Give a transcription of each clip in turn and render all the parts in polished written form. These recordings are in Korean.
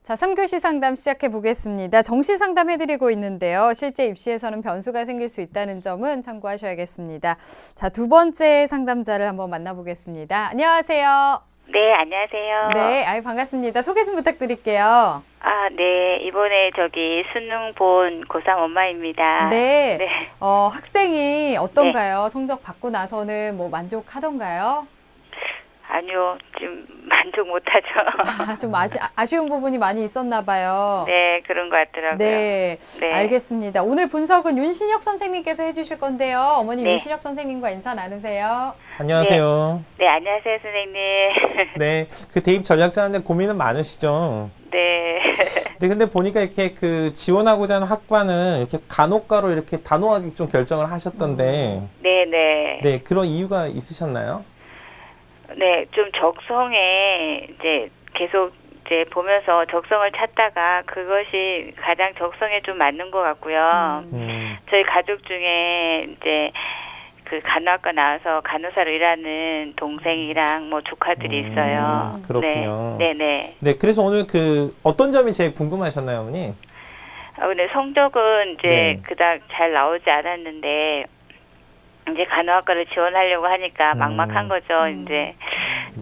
자, 3교시 상담 시작해 보겠습니다. 정시 상담 해드리고 있는데요. 실제 입시에서는 변수가 생길 수 있다는 점은 참고하셔야겠습니다. 자, 두 번째 상담자를 한번 만나보겠습니다. 안녕하세요. 네, 안녕하세요. 네, 아유 반갑습니다. 소개 좀 부탁드릴게요. 아, 네. 이번에 수능 본 고3 엄마입니다. 네, 네. 학생이 어떤가요? 성적 받고 나서는 뭐 만족하던가요? 아니요, 좀 만족 못하죠. 좀 아쉬운 부분이 많이 있었나 봐요. 네, 그런 것 같더라고요. 네, 네. 알겠습니다. 오늘 분석은 윤신혁 선생님께서 해주실 건데요. 어머님 네. 윤신혁 선생님과 인사 나누세요. 안녕하세요. 네, 안녕하세요, 선생님. 네, 그 대입 전략 짜는데 고민은 많으시죠? 네. 네, 근데 보니까 이렇게 그 지원하고자 하는 학과는 이렇게 간호과로 이렇게 단호하게 좀 결정을 하셨던데, 네, 네. 네, 그런 이유가 있으셨나요? 네, 좀 적성에 계속 보면서 적성을 찾다가 그것이 가장 적성에 좀 맞는 것 같고요. 저희 가족 중에 그 간호학과 나와서 간호사로 일하는 동생이랑 뭐 조카들이 있어요. 그렇군요. 네, 네. 네, 그래서 오늘 그 어떤 점이 제일 궁금하셨나요, 어머니? 근데 성적은 네. 그닥 잘 나오지 않았는데 간호학과를 지원하려고 하니까 막막한 거죠. 네.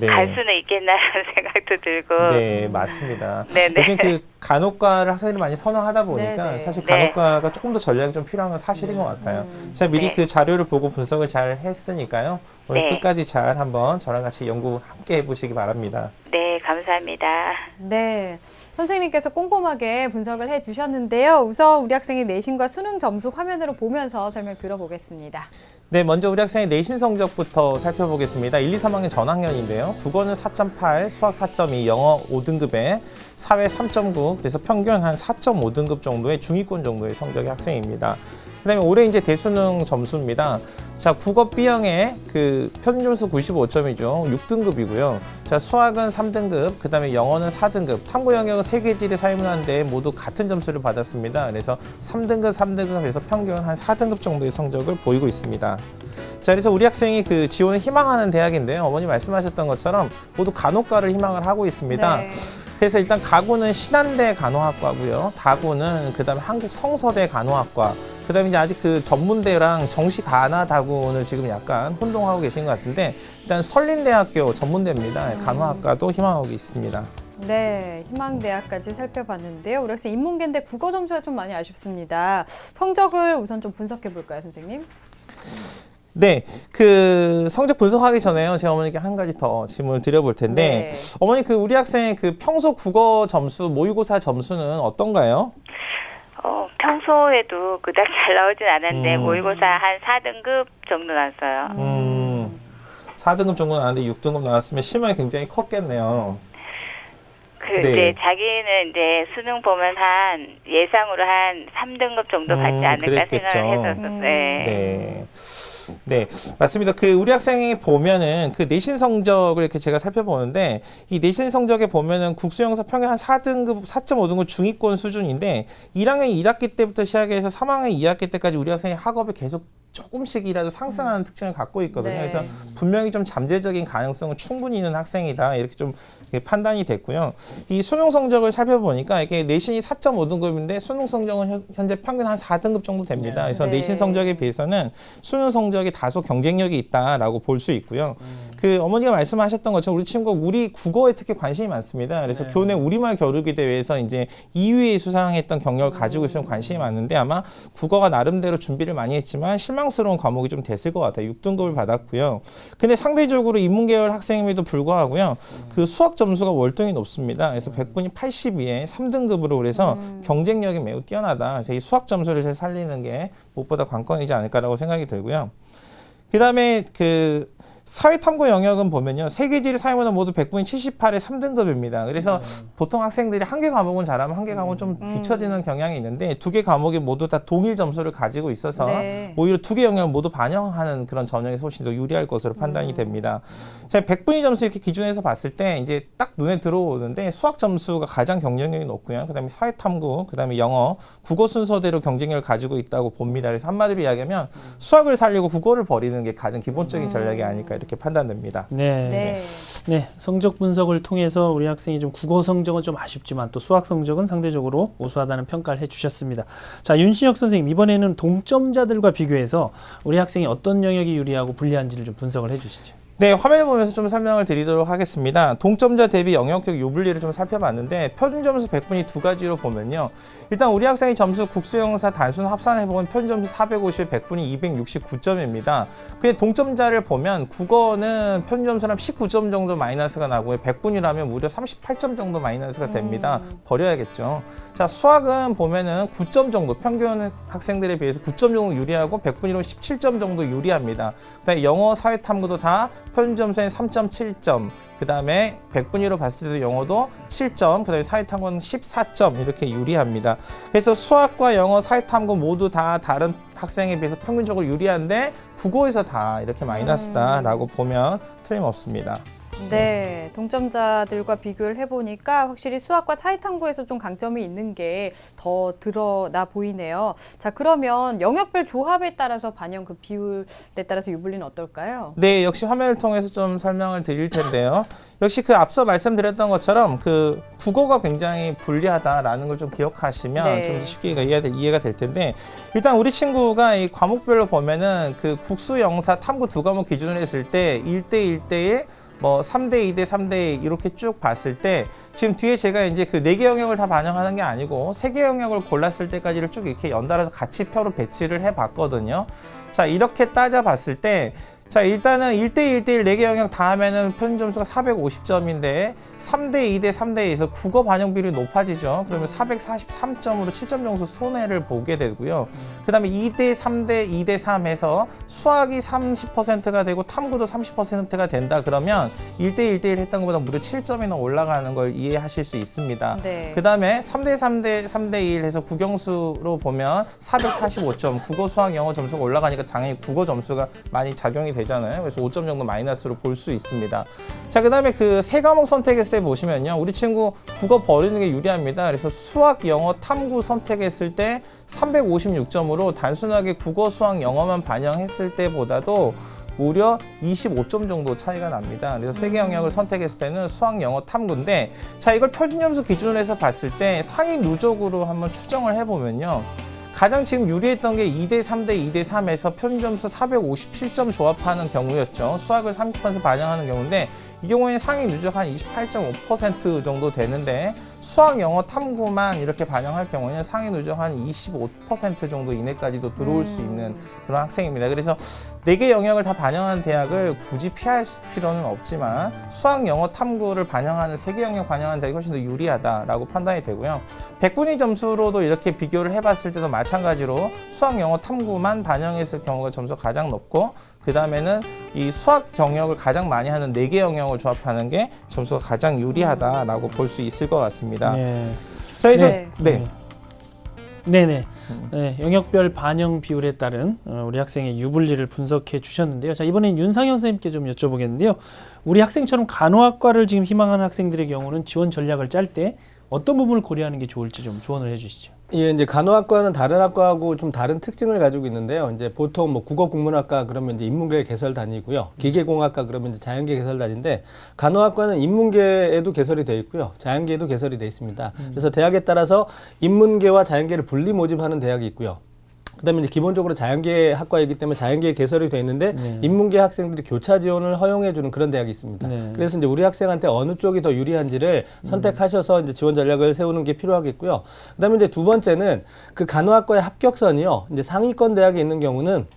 갈 수는 있겠나라는 생각도 들고. 네, 맞습니다. 네네. 요즘 그 간호과를 학생들이 많이 선호하다 보니까 네네. 사실 네. 간호과가 조금 더 전략이 좀 필요한 건 사실인 것 같아요. 제가 미리 네. 그 자료를 보고 분석을 잘 했으니까요. 오늘 네. 끝까지 잘 한번 저랑 같이 연구 함께 해보시기 바랍니다. 네, 감사합니다. 네, 선생님께서 꼼꼼하게 분석을 해주셨는데요. 우선 우리 학생의 내신과 수능 점수 화면으로 보면서 설명 들어보겠습니다. 네, 먼저 우리 학생의 내신 성적부터 살펴보겠습니다. 1, 2, 3학년 전학년인데요. 국어는 4.8, 수학 4.2, 영어 5등급에 사회 3.9, 그래서 평균 한 4.5등급 정도의 중위권 정도의 성적의 학생입니다. 그다음에 올해 이제 대수능 점수입니다. 자, 국어 B형의 그 평균 점수 95점이죠. 6등급이고요. 자, 수학은 3등급, 그다음에 영어는 4등급, 탐구 영역은 3개 지리 사회문화인데 모두 같은 점수를 받았습니다. 그래서 3등급, 3등급 해서 평균 한 4등급 정도의 성적을 보이고 있습니다. 자, 그래서 우리 학생이 그 지원을 희망하는 대학인데요. 어머니 말씀하셨던 것처럼 모두 간호과를 희망을 하고 있습니다. 네. 그래서 일단 가구는 신한대 간호학과고요. 다구는 그다음에 한국 성서대 간호학과. 그다음에 이제 아직 그 전문대랑 정시 간호 다구는 지금 약간 혼동하고 계신 것 같은데 일단 설린대학교 전문대입니다. 간호학과도 희망하고 있습니다. 네, 희망대학까지 살펴봤는데요. 우리 학생 인문계인데 국어 점수가 좀 많이 아쉽습니다. 성적을 우선 좀 분석해 볼까요, 선생님? 네, 그 성적 분석하기 전에요. 제가 어머니께 한 가지 더 질문을 드려볼 텐데, 네. 어머니 그 우리 학생의 그 평소 국어 점수, 모의고사 점수는 어떤가요? 평소에도 그닥 잘 나오진 않았는데 모의고사 한 4등급 정도 나왔어요. 4등급 정도 나왔는데 6등급 나왔으면 실망이 굉장히 컸겠네요. 네. 자기는 수능 보면 예상으로 한 3등급 정도 받지 않을까 그랬겠죠. 생각을 했었어요. 네. 네, 맞습니다. 그 우리 학생이 보면은 그 내신 성적을 이렇게 제가 살펴보는데 이 내신 성적에 보면은 국수영사 평균 한 4등급, 4.5등급 중위권 수준인데 1학년 1학기 때부터 시작해서 3학년 2학기 때까지 우리 학생이 학업에 계속 조금씩이라도 상승하는 특징을 갖고 있거든요. 네. 그래서 분명히 좀 잠재적인 가능성은 충분히 있는 학생이다. 이렇게 좀 판단이 됐고요. 이 수능 성적을 살펴보니까 이게 내신이 4.5등급인데 수능 성적은 현재 평균 한 4등급 정도 됩니다. 그래서 네. 내신 성적에 비해서는 수능 성적이 다소 경쟁력이 있다라고 볼 수 있고요. 그 어머니가 말씀하셨던 것처럼 우리 친구가 우리 국어에 특히 관심이 많습니다. 그래서 교내 우리말 겨루기 대회에서 이제 2위에 수상했던 경력을 가지고 있으면 관심이 많은데 아마 국어가 나름대로 준비를 많이 했지만 실망스러운 과목이 좀 됐을 것 같아요. 6등급을 받았고요. 근데 상대적으로 인문계열 학생임에도 불구하고요. 그 수학 점수가 월등히 높습니다. 그래서 100분이 82에 3등급으로 그래서 경쟁력이 매우 뛰어나다. 그래서 이 수학 점수를 잘 살리는 게 무엇보다 관건이지 않을까라고 생각이 들고요. 그다음에 그 사회탐구 영역은 보면요. 세 개 지리 사회문화 모두 100분이 78에 3등급입니다. 그래서 보통 학생들이 한 개 과목은 잘하면 한 개 과목은 좀 뒤처지는 경향이 있는데 두 개 과목이 모두 다 동일 점수를 가지고 있어서 네. 오히려 두 개 영역을 모두 반영하는 그런 전형이 훨씬 더 유리할 것으로 판단이 됩니다. 자, 100분위 점수 이렇게 기준에서 봤을 때 이제 딱 눈에 들어오는데 수학 점수가 가장 경쟁력이 높고요. 그다음에 사회탐구, 그다음에 영어, 국어 순서대로 경쟁력을 가지고 있다고 봅니다. 그래서 한마디로 이야기하면 수학을 살리고 국어를 버리는 게 가장 기본적인 전략이 아닐까 않을까 이렇게 판단됩니다. 네. 네, 성적 분석을 통해서 우리 학생이 좀 국어 성적은 좀 아쉽지만 또 수학 성적은 상대적으로 우수하다는 평가를 해주셨습니다. 자, 윤신혁 선생님, 이번에는 동점자들과 비교해서 우리 학생이 어떤 영역이 유리하고 불리한지를 좀 분석을 해주시죠. 네, 화면을 보면서 좀 설명을 드리도록 하겠습니다. 동점자 대비 영역적 유불리를 좀 살펴봤는데 표준 점수 100분이 두 가지로 보면요. 일단 우리 학생의 점수 국수영사 단순 합산해보면 표준 점수 450에 100분이 269점입니다. 근데 동점자를 보면 국어는 표준 점수는 19점 정도 마이너스가 나고요. 100분이라면 무려 38점 정도 마이너스가 됩니다. 버려야겠죠. 자, 수학은 보면은 9점 정도, 평균 학생들에 비해서 9점 정도 유리하고 100분이로 17점 정도 유리합니다. 그다음에 영어, 사회탐구도 다 표준 점수는 3.7점, 그 다음에 100분위로 봤을 때도 영어도 7점, 그 다음에 사회탐구는 14점 이렇게 유리합니다. 그래서 수학과 영어, 사회탐구 모두 다 다른 학생에 비해서 평균적으로 유리한데 국어에서 다 이렇게 마이너스다라고 보면 틀림없습니다. 네, 동점자들과 비교를 해보니까 확실히 수학과 차이탐구에서 좀 강점이 있는 게 더 드러나 보이네요. 자, 그러면 영역별 조합에 따라서 반영 그 비율에 따라서 유불리는 어떨까요? 네, 역시 화면을 통해서 좀 설명을 드릴 텐데요. 역시 그 앞서 말씀드렸던 것처럼 그 국어가 굉장히 불리하다라는 걸 좀 기억하시면 네. 좀 쉽게 이해가 될 텐데, 일단 우리 친구가 이 과목별로 보면은 그 국수, 영사, 탐구 두 과목 기준으로 했을 때 1대 1대1 뭐 3대 2대 3대 2 이렇게 쭉 봤을 때 지금 뒤에 제가 이제 그 4개 영역을 다 반영하는 게 아니고 3개 영역을 골랐을 때까지를 쭉 이렇게 연달아서 같이 표로 배치를 해 봤거든요. 자, 이렇게 따져 봤을 때 자, 일단은 1대 1대1 4개 영역 다 하면은 표준 점수가 450점인데 3대 2대 3대 2에서 국어 반영 비율이 높아지죠. 그러면 443점으로 7점 정도 손해를 보게 되고요. 그 다음에 2대 3대 2대 3에서 수학이 30%가 되고 탐구도 30%가 된다 그러면 1대 1대1 했던 것보다 무려 7점이나 올라가는 걸 이해하실 수 있습니다. 네. 그 다음에 3대 3대 3대 1 해서 국영수로 보면 445점, 국어, 수학, 영어 점수가 올라가니까 당연히 국어 점수가 많이 작용이 되잖아요. 그래서 5점 정도 마이너스로 볼 수 있습니다. 자, 그 다음에 그 세 과목 선택했을 때 보시면요. 우리 친구 국어 버리는 게 유리합니다. 그래서 수학, 영어, 탐구 선택했을 때 356점으로 단순하게 국어, 수학, 영어만 반영했을 때보다도 무려 25점 정도 차이가 납니다. 그래서 세 개 영역을 선택했을 때는 수학, 영어, 탐구인데, 자, 이걸 표준 점수 기준으로 해서 봤을 때 상위 누적으로 한번 추정을 해보면요. 가장 지금 유리했던 게 2대 3대 2대 3에서 표준 점수 457점 조합하는 경우였죠. 수학을 30% 반영하는 경우인데 이 경우에는 상위 누적 한 28.5% 정도 되는데 수학, 영어, 탐구만 이렇게 반영할 경우에는 상위 누적 한 25% 정도 이내까지도 들어올 수 있는 그런 학생입니다. 그래서 4개 영역을 다 반영하는 대학을 굳이 피할 필요는 없지만 수학, 영어, 탐구를 반영하는 3개 영역 반영하는 대학이 훨씬 더 유리하다라고 판단이 되고요. 100분위 점수로도 이렇게 비교를 해봤을 때도 마찬가지로 수학, 영어, 탐구만 반영했을 경우가 점수가 가장 높고 그 다음에는 이 수학 정역을 가장 많이 하는 4개 영역을 조합하는 게 점수가 가장 유리하다라고 볼 수 있을 것 같습니다. 네. 자, 그래서 네. 네네. 네, 영역별 반영 비율에 따른 우리 학생의 유불리를 분석해 주셨는데요. 자, 이번엔 윤상현 선생님께 좀 여쭤보겠는데요. 우리 학생처럼 간호학과를 지금 희망하는 학생들의 경우는 지원 전략을 짤 때 어떤 부분을 고려하는 게 좋을지 좀 조언을 해주시죠. 예, 이제 간호학과는 다른 학과하고 좀 다른 특징을 가지고 있는데요. 이제 보통 뭐 국어국문학과 그러면 이제 인문계 개설단이고요. 기계공학과 그러면 이제 자연계 개설단인데 간호학과는 인문계에도 개설이 돼 있고요. 자연계에도 개설이 돼 있습니다. 그래서 대학에 따라서 인문계와 자연계를 분리 모집하는 대학이 있고요. 그다음에 이제 기본적으로 자연계 학과이기 때문에 자연계에 개설이 돼 있는데 네. 인문계 학생들이 교차 지원을 허용해주는 그런 대학이 있습니다. 네. 그래서 이제 우리 학생한테 어느 쪽이 더 유리한지를 선택하셔서 이제 지원 전략을 세우는 게 필요하겠고요. 그다음에 이제 두 번째는 그 간호학과의 합격선이요. 이제 상위권 대학에 있는 경우는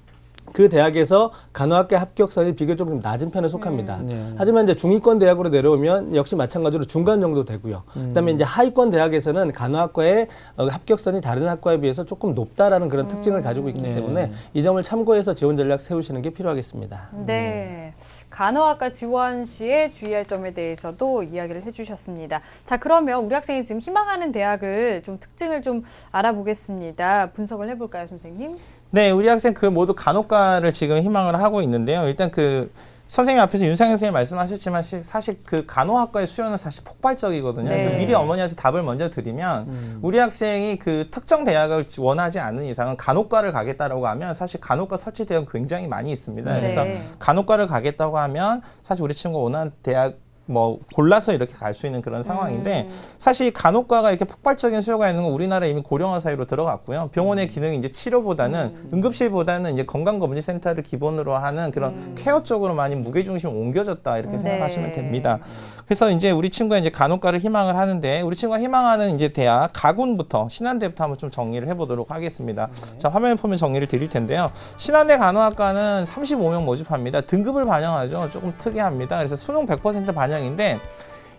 그 대학에서 간호학과 합격선이 비교적 좀 낮은 편에 속합니다. 네. 하지만 이제 중위권 대학으로 내려오면 역시 마찬가지로 중간 정도 되고요. 그다음에 이제 하위권 대학에서는 간호학과의 합격선이 다른 학과에 비해서 조금 높다라는 그런 특징을 가지고 있기 네. 때문에 이 점을 참고해서 지원 전략 세우시는 게 필요하겠습니다. 네. 간호학과 지원 시에 주의할 점에 대해서도 이야기를 해주셨습니다. 자, 그러면 우리 학생이 지금 희망하는 대학을 좀 특징을 좀 알아보겠습니다. 분석을 해볼까요, 선생님? 네, 우리 학생 그 모두 간호과를 지금 희망을 하고 있는데요. 일단 그 선생님 앞에서 윤상현 선생님 말씀하셨지만 사실 그 간호학과의 수요는 사실 폭발적이거든요. 네. 그래서 미리 어머니한테 답을 먼저 드리면 우리 학생이 그 특정 대학을 원하지 않는 이상은 간호과를 가겠다라고 하면 사실 간호과 설치 대학 굉장히 많이 있습니다. 네. 그래서 간호과를 가겠다고 하면 사실 우리 친구가 원하는 대학 뭐 골라서 이렇게 갈 수 있는 그런 상황인데 사실 간호과가 이렇게 폭발적인 수요가 있는 건 우리나라에 이미 고령화 사회로 들어갔고요. 병원의 기능이 이제 치료보다는 응급실보다는 이제 건강검진센터를 기본으로 하는 그런 케어 쪽으로 많이 무게중심이 옮겨졌다 이렇게 생각하시면 됩니다. 그래서 이제 우리 친구가 이제 간호과를 희망을 하는데 우리 친구가 희망하는 이제 대학 가군부터 신한대부터 한번 좀 정리를 해보도록 하겠습니다. 자, 화면에 보면 정리를 드릴 텐데요. 신한대 간호학과는 35명 모집합니다. 등급을 반영하죠. 조금 특이합니다. 그래서 수능 100% 반영인데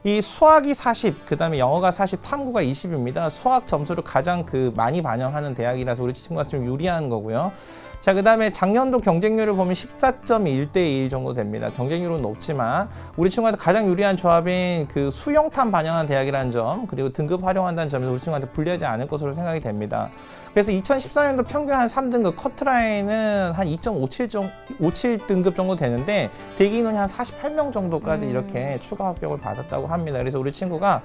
이 수학이 40, 그다음에 영어가 40, 탐구가 20입니다. 수학 점수를 가장 많이 반영하는 대학이라서 우리 친구가 좀 유리한 거고요. 자, 그다음에 작년도 경쟁률을 보면 14.1대 1 정도 됩니다. 경쟁률은 높지만 우리 친구한테 가장 유리한 조합인 그 수영탐 반영한 대학이라는 점, 그리고 등급 활용한다는 점에서 우리 친구한테 불리하지 않을 것으로 생각이 됩니다. 그래서 2014년도 평균 한 3등급, 커트라인은 한 2.57등급 정도 되는데 대기 인원이 한 48명 정도까지 이렇게 추가 합격을 받았다고 합니다. 그래서 우리 친구가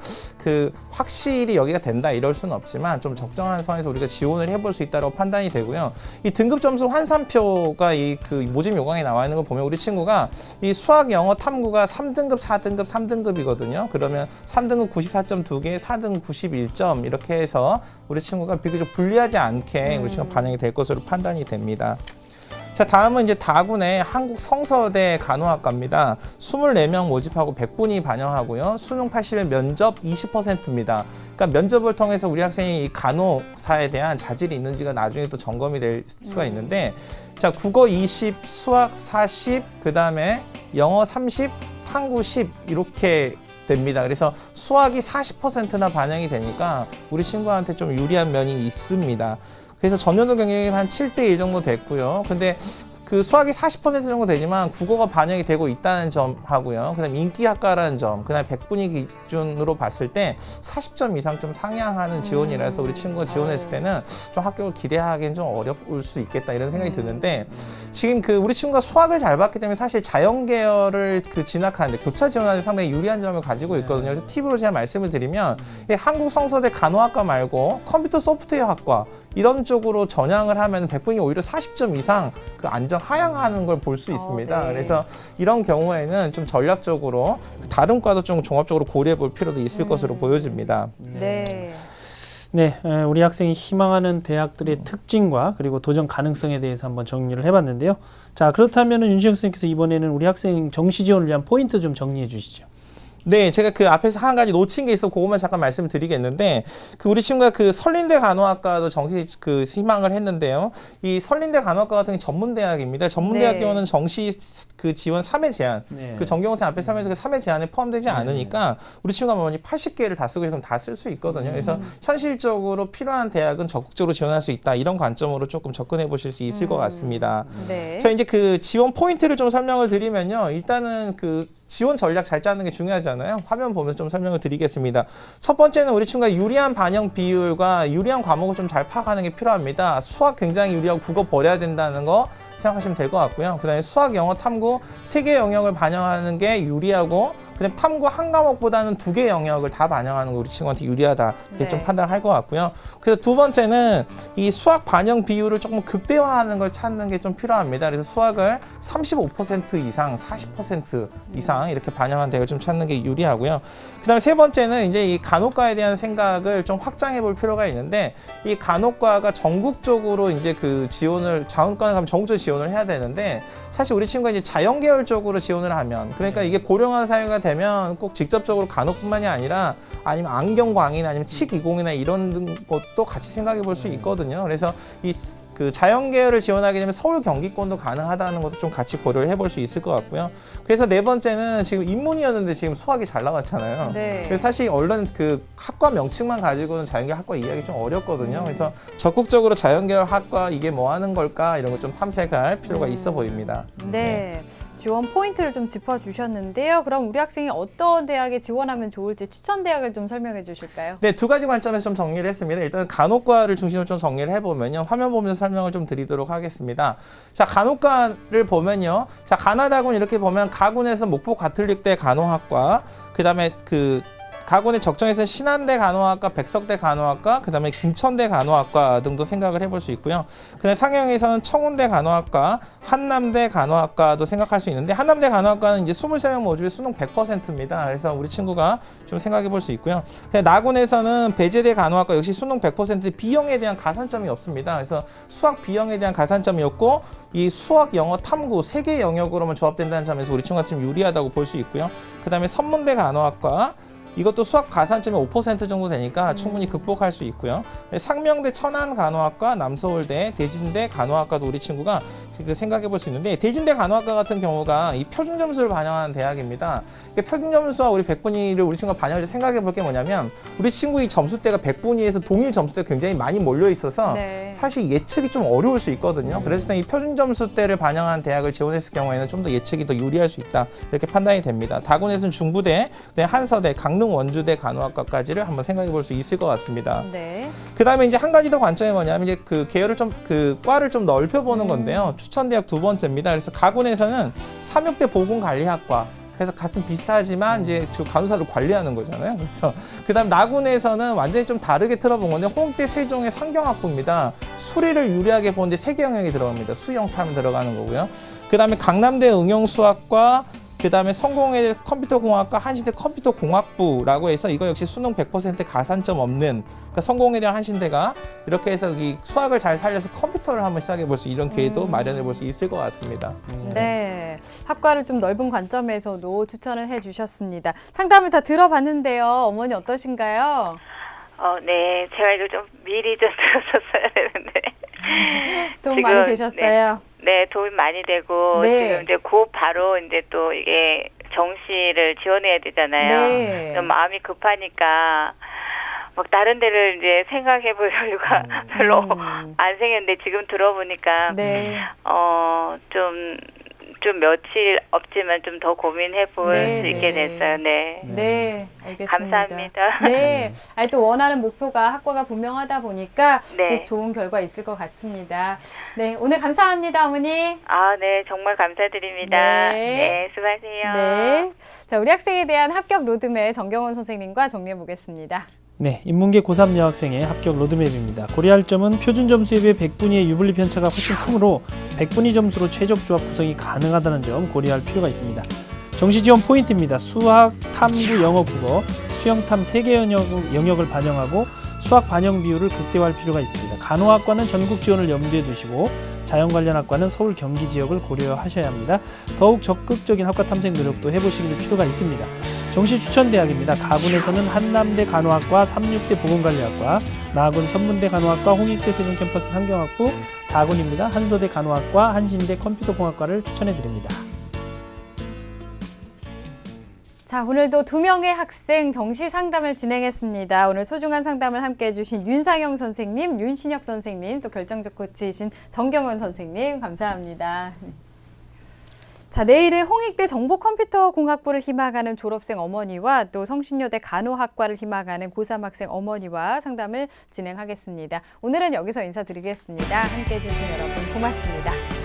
확실히 여기가 된다 이럴 수는 없지만 좀 적정한 선에서 우리가 지원을 해볼 수 있다고 판단이 되고요. 이 등급 점수 환산표가 모집 요강에 나와 있는 걸 보면 우리 친구가 이 수학, 영어, 탐구가 3등급, 4등급, 3등급이거든요. 그러면 3등급 94.2개, 4등급 91점 이렇게 해서 우리 친구가 비교적 불리하지 않게 우리 친구가 반영이 될 것으로 판단이 됩니다. 자, 다음은 이제 다군의 한국성서대 간호학과입니다. 24명 모집하고 100분이 반영하고요. 수능 80에 면접 20%입니다. 그러니까 면접을 통해서 우리 학생이 이 간호사에 대한 자질이 있는지가 나중에 또 점검이 될 수가 있는데, 자, 국어 20, 수학 40, 그 다음에 영어 30, 탐구 10 이렇게 됩니다. 그래서 수학이 40%나 반영이 되니까 우리 친구한테 좀 유리한 면이 있습니다. 그래서 전년도 경쟁이 한 7대 1 정도 됐고요. 근데 그 수학이 40% 정도 되지만 국어가 반영이 되고 있다는 점 하고요. 그다음 인기학과라는 점, 그다음 100분위 기준으로 봤을 때 40점 이상 좀 상향하는 지원이라서 우리 친구가 지원했을 때는 좀 합격을 기대하기는 좀 어려울 수 있겠다 이런 생각이 드는데, 지금 우리 친구가 수학을 잘 봤기 때문에 사실 자연계열을 진학하는데 교차 지원하는 데 상당히 유리한 점을 가지고 있거든요. 그래서 팁으로 제가 말씀을 드리면 이 한국성서대 간호학과 말고 컴퓨터 소프트웨어학과 이런 쪽으로 전향을 하면 100분이 오히려 40점 이상 안정 하향하는 걸 볼 수 있습니다. 네. 그래서 이런 경우에는 좀 전략적으로 다른 과도 좀 종합적으로 고려해 볼 필요도 있을 것으로 보여집니다. 네. 네, 우리 학생이 희망하는 대학들의 특징과 그리고 도전 가능성에 대해서 한번 정리를 해봤는데요. 자, 그렇다면 윤시영 선생님께서 이번에는 우리 학생 정시 지원을 위한 포인트 좀 정리해 주시죠. 네, 제가 앞에서 한 가지 놓친 게 있어 그것만 잠깐 말씀드리겠는데, 우리 친구가 설린대 간호학과도 정시 희망을 했는데요. 이 설린대 간호학과 같은 게 전문대학입니다. 전문대학교는 정시 지원 3회 제한, 네. 전경호생 앞에 3회 제한에 포함되지 않으니까 우리 친구가 80개를 다 쓰고 있으면 다 쓸 수 있거든요. 그래서 현실적으로 필요한 대학은 적극적으로 지원할 수 있다, 이런 관점으로 조금 접근해 보실 수 있을 것 같습니다. 네. 자, 이제 지원 포인트를 좀 설명을 드리면요. 일단은 지원 전략 잘 짜는 게 중요하잖아요. 화면 보면서 좀 설명을 드리겠습니다. 첫 번째는 우리 친구가 유리한 반영 비율과 유리한 과목을 좀 잘 파악하는 게 필요합니다. 수학 굉장히 유리하고 국어 버려야 된다는 거 생각하시면 될 것 같고요. 그 다음에 수학, 영어, 탐구 3개 영역을 반영하는 게 유리하고, 그다음 탐구 한 과목보다는 2개 영역을 다 반영하는 거 우리 친구한테 유리하다 이렇게 좀 판단할 것 같고요. 그래서 두 번째는 이 수학 반영 비율을 조금 극대화하는 걸 찾는 게 좀 필요합니다. 그래서 수학을 35% 이상, 40% 이상 이렇게 반영한 대학을 좀 찾는 게 유리하고요. 그다음에 세 번째는 이제 이 간호과에 대한 생각을 좀 확장해 볼 필요가 있는데, 이 간호과가 전국적으로 이제 지원을, 자원과는 가면 전국적으로 지원을 해야 되는데, 사실 우리 친구가 이제 자연계열 쪽으로 지원을 하면, 그러니까 이게 고령화 사회가 되면 꼭 직접적으로 간호뿐만이 아니라 아니면 안경광이나 아니면 치기공이나 이런 것도 같이 생각해 볼 수 있거든요. 그래서 자연계열을 지원하게 되면 서울 경기권도 가능하다는 것도 좀 같이 고려를 해볼 수 있을 것 같고요. 그래서 네 번째는 지금 인문이었는데 지금 수학이 잘 나왔잖아요. 네. 그래서 사실 얼른 학과 명칭만 가지고는 자연계열 학과 이해하기 좀 어렵거든요. 그래서 적극적으로 자연계열 학과 이게 뭐 하는 걸까 이런 걸 좀 탐색할 필요가 있어 보입니다. 네. 지원 포인트를 좀 짚어주셨는데요. 그럼 우리 학생이 어떤 대학에 지원하면 좋을지 추천 대학을 좀 설명해 주실까요? 네, 두 가지 관점에서 좀 정리를 했습니다. 일단 간호과를 중심으로 좀 정리를 해보면요. 화면 보면서 설명을 좀 드리도록 하겠습니다. 자, 간호과를 보면요. 자, 가나다군 이렇게 보면 가군에서 목포 가톨릭대 간호학과, 그다음에 가군의 적정에서는 신안대 간호학과, 백석대 간호학과, 그다음에 김천대 간호학과 등도 생각을 해볼 수 있고요. 그다음에 상영에서는 청운대 간호학과, 한남대 간호학과도 생각할 수 있는데, 한남대 간호학과는 이제 23명 모집에 수능 100%입니다. 그래서 우리 친구가 좀 생각해 볼 수 있고요. 나군에서는 배제대 간호학과 역시 수능 100% 비영에 대한 가산점이 없습니다. 그래서 수학 비영에 대한 가산점이 없고, 이 수학, 영어, 탐구 세 개 영역으로만 조합된다는 점에서 우리 친구가 좀 유리하다고 볼 수 있고요. 그다음에 선문대 간호학과, 이것도 수학 가산점이 5% 정도 되니까 충분히 극복할 수 있고요. 상명대 천안간호학과, 남서울대, 대진대 간호학과도 우리 친구가 생각해 볼 수 있는데, 대진대 간호학과 같은 경우가 이 표준 점수를 반영하는 대학입니다. 표준 점수와 우리 100분위를 우리 친구가 반영할 때 생각해 볼 게 뭐냐면, 우리 친구 이 점수대가 100분위에서 동일 점수대가 굉장히 많이 몰려 있어서 네. 사실 예측이 좀 어려울 수 있거든요. 그래서 이 표준 점수대를 반영한 대학을 지원했을 경우에는 좀 더 예측이 더 유리할 수 있다, 이렇게 판단이 됩니다. 다군에서는 중부대, 한서대, 강릉 원주대 간호학과까지를 한번 생각해 볼 수 있을 것 같습니다. 네. 그 다음에 이제 한 가지 더 관점이 뭐냐면, 이제 계열을 과를 좀 넓혀보는 건데요. 추천대학 두 번째입니다. 그래서 가군에서는 삼육대 보건관리학과, 그래서 같은 비슷하지만 이제 간호사를 관리하는 거잖아요. 그래서 그다음 나군에서는 완전히 좀 다르게 틀어본 건데, 홍대 세종의 상경학부입니다. 수리를 유리하게 보는데 세 개 영역이 들어갑니다. 수영탐 들어가는 거고요. 그다음에 강남대 응용수학과, 그다음에 성공회대 컴퓨터공학과, 한신대 컴퓨터공학부라고 해서 이거 역시 수능 100% 가산점 없는, 그러니까 성공회대와 한신대가 이렇게 해서 이 수학을 잘 살려서 컴퓨터를 한번 시작해 볼 수, 이런 기회도 마련해 볼 수 있을 것 같습니다. 네. 학과를 좀 넓은 관점에서도 추천을 해 주셨습니다. 상담을 다 들어봤는데요. 어머니 어떠신가요? 네. 제가 이거 좀 미리 좀 들었었어야 되는데. 도움 많이 되셨어요? 네, 도움이 많이 되고, 네. 지금 이제 바로 이제 또 이게 정시를 지원해야 되잖아요. 네. 좀 마음이 급하니까 막 다른 데를 이제 생각해 볼 여유가 별로 안 생겼는데, 지금 들어보니까 네. 좀 며칠 없지만 좀 더 고민해 볼 네, 수 있게 네. 됐어요. 네. 네, 알겠습니다. 감사합니다. 네, 아니 또 원하는 목표가 학과가 분명하다 보니까 네. 꼭 좋은 결과 있을 것 같습니다. 네, 오늘 감사합니다, 어머니. 네, 정말 감사드립니다. 네. 네, 수고하세요. 네, 자 우리 학생에 대한 합격 로드맵 정경원 선생님과 정리해 보겠습니다. 네, 인문계 고3 여학생의 합격 로드맵입니다. 고려할 점은 표준 점수에 비해 100분위의 유불리 편차가 훨씬 크므로 100분위 점수로 최적 조합 구성이 가능하다는 점 고려할 필요가 있습니다. 정시 지원 포인트입니다. 수학, 탐구, 영어, 국어, 수영탐 3개 영역을 반영하고 수학 반영 비율을 극대화할 필요가 있습니다. 간호학과는 전국 지원을 염두에 두시고 자연 관련 학과는 서울 경기 지역을 고려하셔야 합니다. 더욱 적극적인 학과 탐색 노력도 해보실 필요가 있습니다. 정시 추천 대학입니다. 가군에서는 한남대 간호학과, 삼육대 보건관리학과, 나군 선문대 간호학과, 홍익대 세종 캠퍼스 상경학부, 다군입니다. 한서대 간호학과, 한신대 컴퓨터공학과를 추천해 드립니다. 자, 오늘도 2명의 학생 정시 상담을 진행했습니다. 오늘 소중한 상담을 함께 해주신 윤상영 선생님, 윤신혁 선생님, 또 결정적 코치이신 정경원 선생님, 감사합니다. 자, 내일은 홍익대 정보컴퓨터공학부를 희망하는 졸업생 어머니와 또 성신여대 간호학과를 희망하는 고3 학생 어머니와 상담을 진행하겠습니다. 오늘은 여기서 인사드리겠습니다. 함께 해주신 여러분 고맙습니다.